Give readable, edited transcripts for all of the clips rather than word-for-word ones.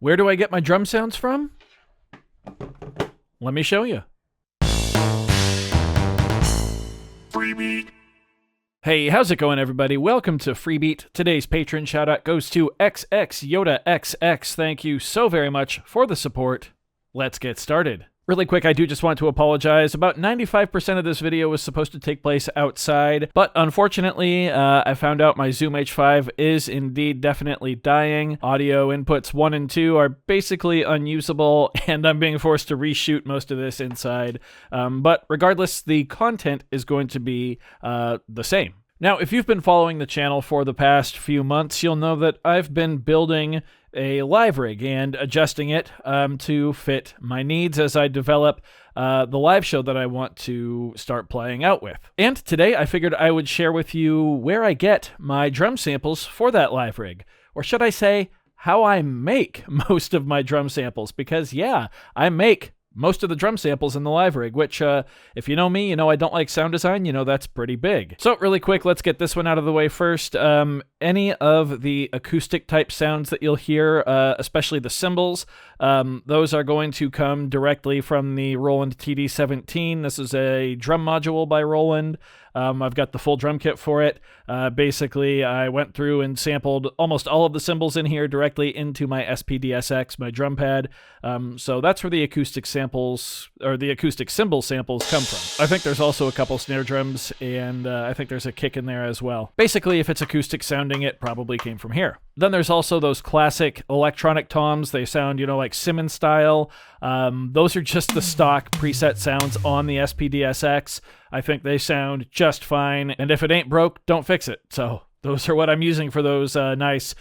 Where do I get my drum sounds from? Let me show you. Freebeat. Hey, how's it going, everybody? Welcome to Freebeat. Today's patron shoutout goes to XX Yoda XX. Thank you so very much for the support. Let's get started. Really quick, I do just want to apologize. About 95% of this video was supposed to take place outside, but unfortunately, I found out my Zoom H5 is indeed definitely dying. Audio inputs 1 and 2 are basically unusable, and I'm being forced to reshoot most of this inside. But regardless, the content is going to be the same. Now, if you've been following the channel for the past few months, you'll know that I've been building a live rig and adjusting it to fit my needs as I develop the live show that I want to start playing out with. And today I figured I would share with you where I get my drum samples for that live rig. Or should I say, how I make most of my drum samples. Because yeah, I make most of the drum samples in the live rig, which, if you know me, you know I don't like sound design, you know that's pretty big. So really quick, let's get this one out of the way first. Any of the acoustic type sounds that you'll hear, especially the cymbals, those are going to come directly from the Roland TD-17. This is a drum module by Roland. I've got the full drum kit for it. Basically, I went through and sampled almost all of the cymbals in here directly into my SPD-SX, my drum pad. So that's where the acoustic samples, or the acoustic cymbal samples come from. I think there's also a couple snare drums, and I think there's a kick in there as well. Basically, if it's acoustic sounding, it probably came from here. Then there's also those classic electronic toms. They sound, you know, like Simmons style. Those are just the stock preset sounds on the SPD-SX. I think they sound just fine, and if it ain't broke, don't fix it. So those are what I'm using for those nice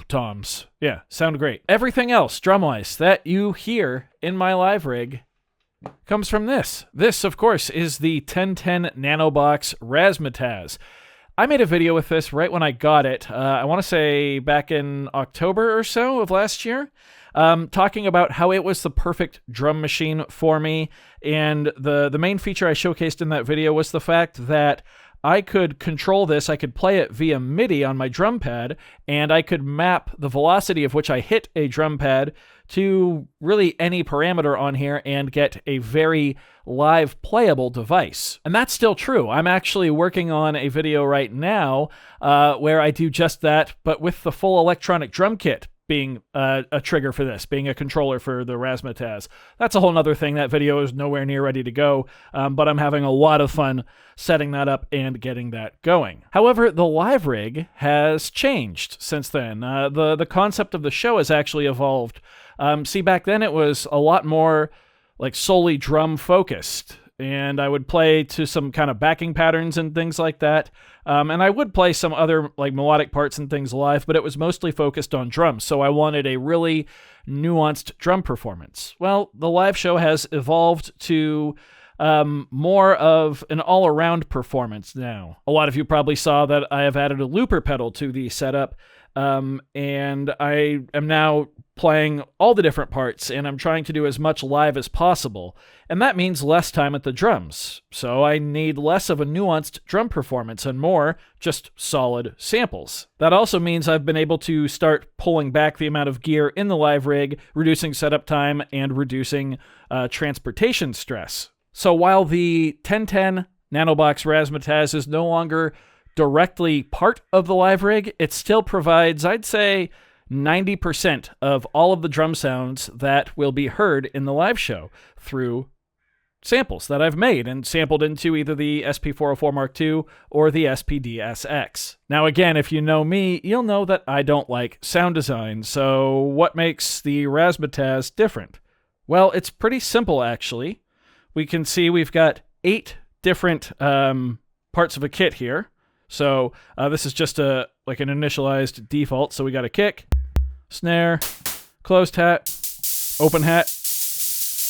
toms. Yeah, sound great. Everything else, drum-wise, that you hear in my live rig comes from this. This, of course, is the 1010 Nanobox Razzmatazz. I made a video with this right when I got it, I want to say back in October or so of last year, talking about how it was the perfect drum machine for me, and the main feature I showcased in that video was the fact that I could control this, I could play it via MIDI on my drum pad, and I could map the velocity of which I hit a drum pad to really any parameter on here and get a very live playable device. And that's still true. I'm actually working on a video right now where I do just that, but with the full electronic drum kit being a trigger for this, being a controller for the Razzmatazz. That's a whole nother thing. That video is nowhere near ready to go, but I'm having a lot of fun setting that up and getting that going. However, the live rig has changed since then. The concept of the show has actually evolved. See, back then it was a lot more like solely drum focused, and I would play to some kind of backing patterns and things like that. And I would play some other like melodic parts and things live, but it was mostly focused on drums, so I wanted a really nuanced drum performance. Well, the live show has evolved to more of an all-around performance now. A lot of you probably saw that I have added a looper pedal to the setup, and I am now playing all the different parts, and I'm trying to do as much live as possible, and that means less time at the drums. So I need less of a nuanced drum performance and more just solid samples. That also means I've been able to start pulling back the amount of gear in the live rig, reducing setup time, and reducing transportation stress. So while the 1010 Nanobox Razzmatazz is no longer directly part of the live rig, it still provides, I'd say, 90% of all of the drum sounds that will be heard in the live show through samples that I've made and sampled into either the SP404 Mark II or the SPD-SX. Now again, if you know me, you'll know that I don't like sound design, so what makes the Razzmatazz different? Well, it's pretty simple actually. We can see we've got 8 different parts of a kit here. So this is just like an initialized default. So we got a kick, snare, closed hat, open hat.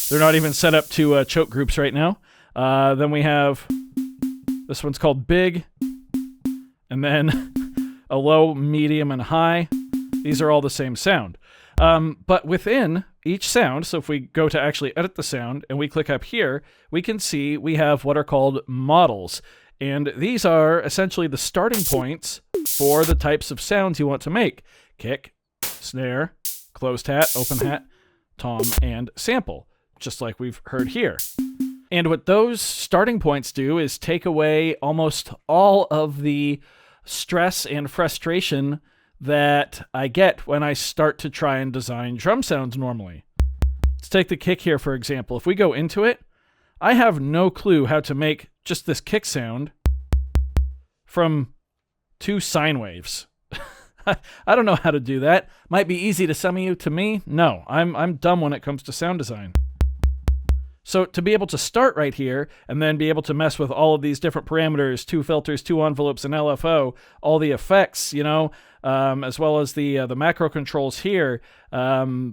They're not even set up to choke groups right now. Then we have, this one's called big, and then a low, medium, and high. These are all the same sound. But within each sound, so if we go to actually edit the sound and we click up here, we can see we have what are called models. And these are essentially the starting points for the types of sounds you want to make. Kick, snare, closed hat, open hat, tom, and sample, just like we've heard here. And what those starting points do is take away almost all of the stress and frustration that I get when I start to try and design drum sounds normally. Let's take the kick here, for example. If we go into it, I have no clue how to make just this kick sound from 2 sine waves. I don't know how to do that. Might be easy to some of you. To me, no. I'm dumb when it comes to sound design. So to be able to start right here and then be able to mess with all of these different parameters, 2 filters, 2 envelopes, and LFO, all the effects, as well as the macro controls here,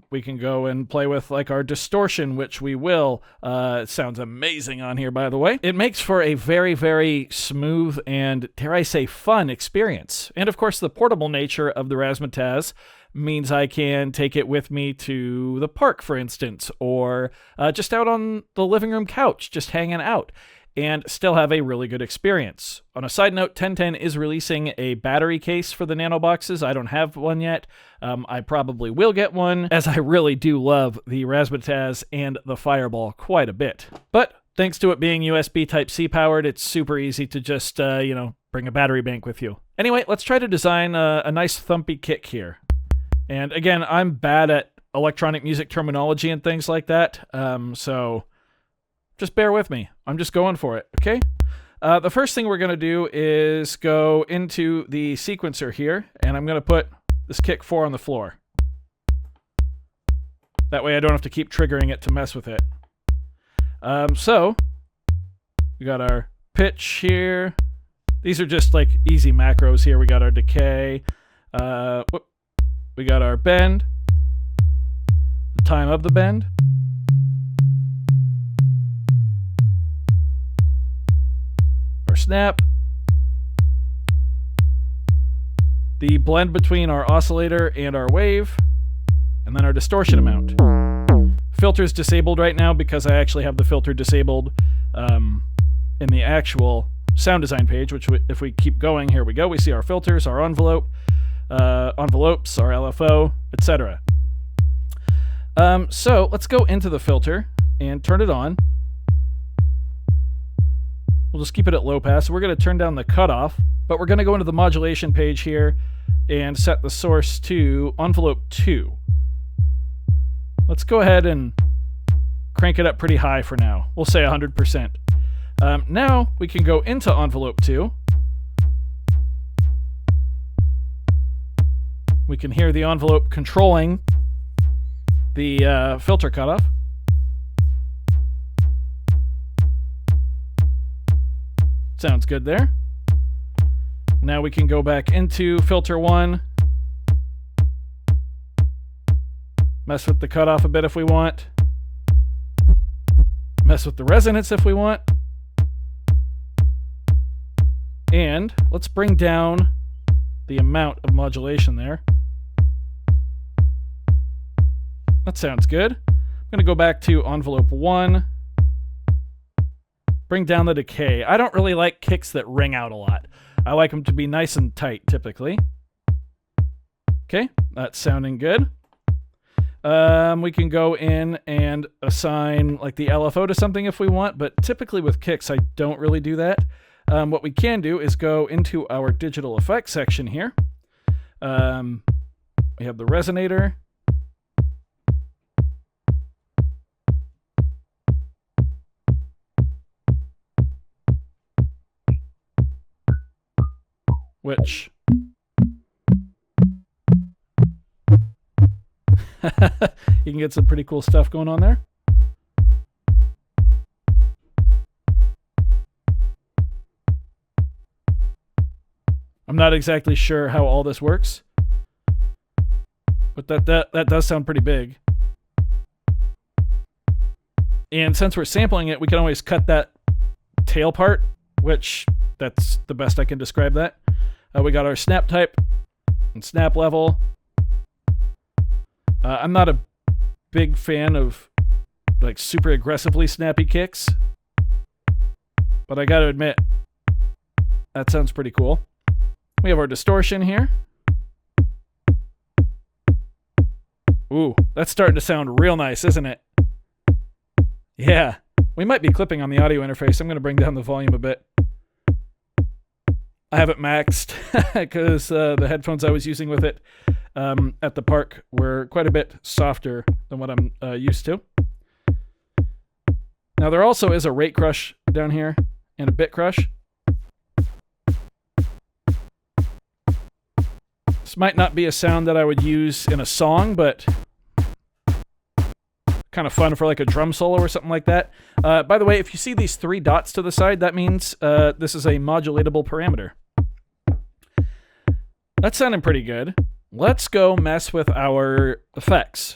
we can go and play with like our distortion, which we will. It sounds amazing on here, by the way. It makes for a very, very smooth and, dare I say, fun experience. And of course, the portable nature of the Razzmatazz means I can take it with me to the park, for instance, or just out on the living room couch, just hanging out, and still have a really good experience. On a side note, 1010 is releasing a battery case for the Nanoboxes. I don't have one yet. I probably will get one, as I really do love the Razzmatazz and the Fireball quite a bit. But thanks to it being USB Type-C powered, it's super easy to just, bring a battery bank with you. Anyway, let's try to design a nice thumpy kick here. And again, I'm bad at electronic music terminology and things like that, so just bear with me. I'm just going for it, okay? The first thing we're going to do is go into the sequencer here, and I'm going to put this kick 4 on the floor. That way I don't have to keep triggering it to mess with it. So, we got our pitch here. These are just like easy macros here. We got our decay. We got our bend, the time of the bend, our snap, the blend between our oscillator and our wave, and then our distortion amount. Filter's disabled right now because I actually have the filter disabled in the actual sound design page, which if we keep going, here we go. We see our filters, our envelopes, our LFO, etc. So let's go into the filter and turn it on. We'll just keep it at low pass. We're going to turn down the cutoff, but we're going to go into the modulation page here and set the source to envelope 2. Let's go ahead and crank it up pretty high for now. We'll say 100%. Now we can go into envelope 2. We can hear the envelope controlling the filter cutoff. Sounds good there. Now we can go back into filter 1. Mess with the cutoff a bit if we want. Mess with the resonance if we want. And let's bring down the amount of modulation there. That sounds good. I'm going to go back to envelope 1. Bring down the decay. I don't really like kicks that ring out a lot. I like them to be nice and tight, typically. Okay, that's sounding good. We can go in and assign like the LFO to something if we want, but typically with kicks, I don't really do that. What we can do is go into our digital effects section here. We have the resonator. Which you can get some pretty cool stuff going on there. I'm not exactly sure how all this works, but that does sound pretty big. And since we're sampling it, we can always cut that tail part, which that's the best I can describe that. We got our snap type and snap level. I'm not a big fan of like super aggressively snappy kicks, but I gotta admit, that sounds pretty cool. We have our distortion here. Ooh, that's starting to sound real nice, isn't it? Yeah. We might be clipping on the audio interface. I'm going to bring down the volume a bit. I have it maxed because the headphones I was using with it at the park were quite a bit softer than what I'm used to. Now, there also is a rate crush down here and a bit crush. This might not be a sound that I would use in a song, but kind of fun for like a drum solo or something like that. By the way, if you see these 3 dots to the side, that means this is a modulatable parameter. That's sounding pretty good. Let's go mess with our effects.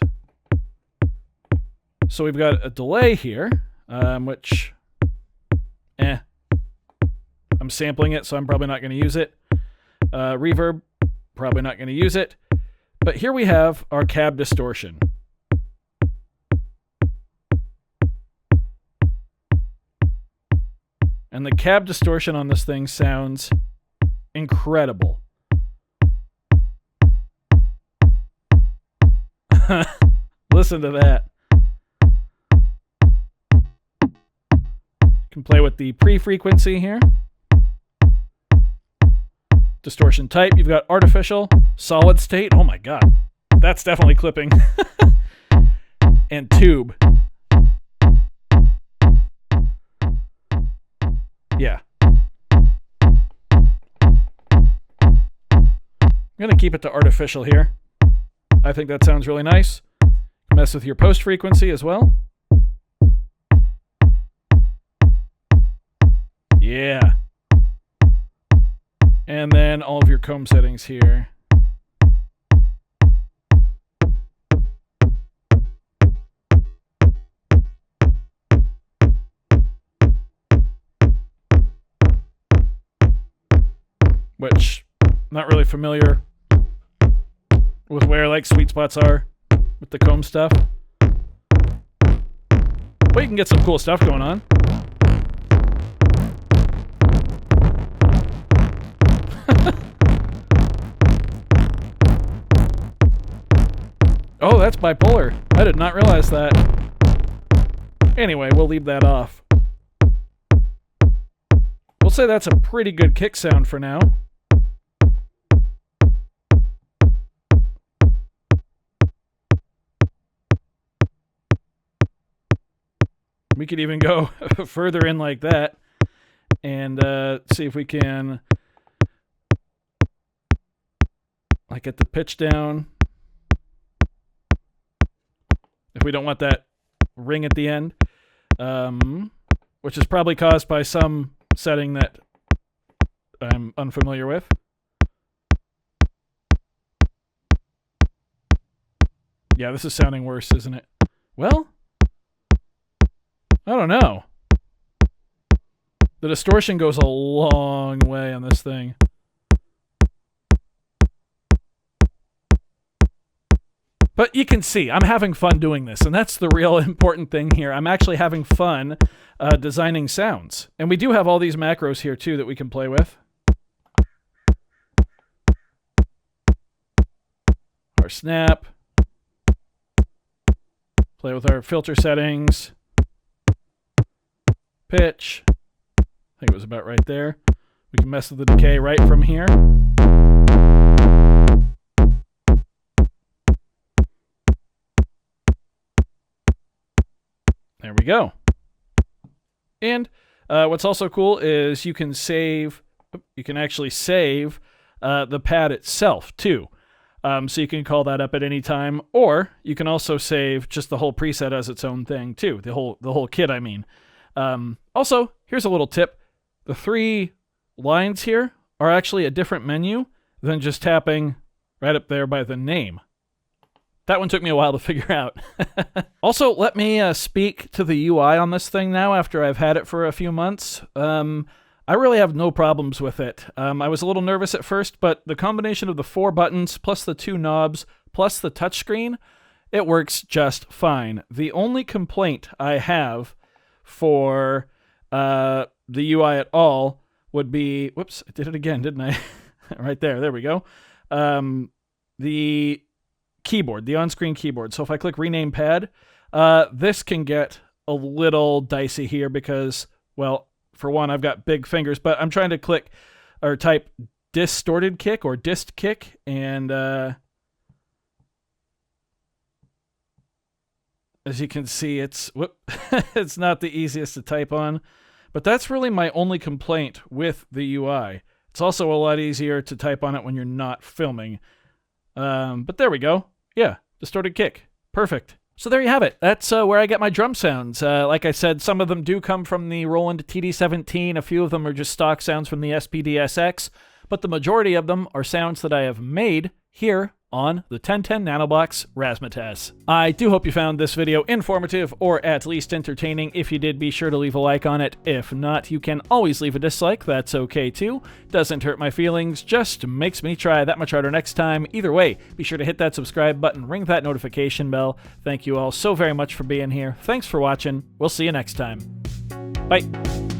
So we've got a delay here, which, I'm sampling it, so I'm probably not going to use it. Reverb, probably not going to use it. But here we have our cab distortion. And the cab distortion on this thing sounds incredible. Listen to that. You can play with the pre-frequency here. Distortion type, you've got artificial, solid state. Oh my god. That's definitely clipping. And tube. Yeah. I'm going to keep it to artificial here. I think that sounds really nice. Mess with your post frequency as well. Yeah. And then all of your comb settings here. Which, not really familiar with where like sweet spots are with the comb stuff. But you can get some cool stuff going on. Oh, that's bipolar. I did not realize that. Anyway, we'll leave that off. We'll say that's a pretty good kick sound for now. We could even go further in like that and see if we can like get the pitch down. If we don't want that ring at the end, which is probably caused by some setting that I'm unfamiliar with. Yeah, this is sounding worse, isn't it? Well, I don't know. The distortion goes a long way on this thing. But you can see, I'm having fun doing this, and that's the real important thing here. I'm actually having fun designing sounds. And we do have all these macros here, too, that we can play with. Our snap. Play with our filter settings. Pitch. I think it was about right there. We can mess with the decay right from here. There we go. And what's also cool is you can actually save the pad itself too. So you can call that up at any time, or you can also save just the whole preset as its own thing too. The whole kit, I mean. Also, here's a little tip. The 3 lines here are actually a different menu than just tapping right up there by the name. That one took me a while to figure out. Also, let me speak to the UI on this thing now after I've had it for a few months. I really have no problems with it. I was a little nervous at first, but the combination of the 4 buttons plus the 2 knobs plus the touchscreen, it works just fine. The only complaint I have for the UI at all would be, whoops, I did it again, didn't I? Right there we go. The keyboard, the on-screen keyboard. So if I click rename pad, this can get a little dicey here because, well, for one, I've got big fingers, but I'm trying to click or type distorted kick or dist kick, and as you can see, it's it's not the easiest to type on, but that's really my only complaint with the UI. It's also a lot easier to type on it when you're not filming. But there we go. Yeah, distorted kick. Perfect. So there you have it. That's where I get my drum sounds. Like I said, some of them do come from the Roland TD-17. A few of them are just stock sounds from the SPD-SX, but the majority of them are sounds that I have made here on the 1010 Nanobox Razzmatazz. I do hope you found this video informative or at least entertaining. If you did, be sure to leave a like on it. If not, you can always leave a dislike. That's okay too. Doesn't hurt my feelings, just makes me try that much harder next time. Either way, be sure to hit that subscribe button, ring that notification bell. Thank you all so very much for being here. Thanks for watching. We'll see you next time. Bye.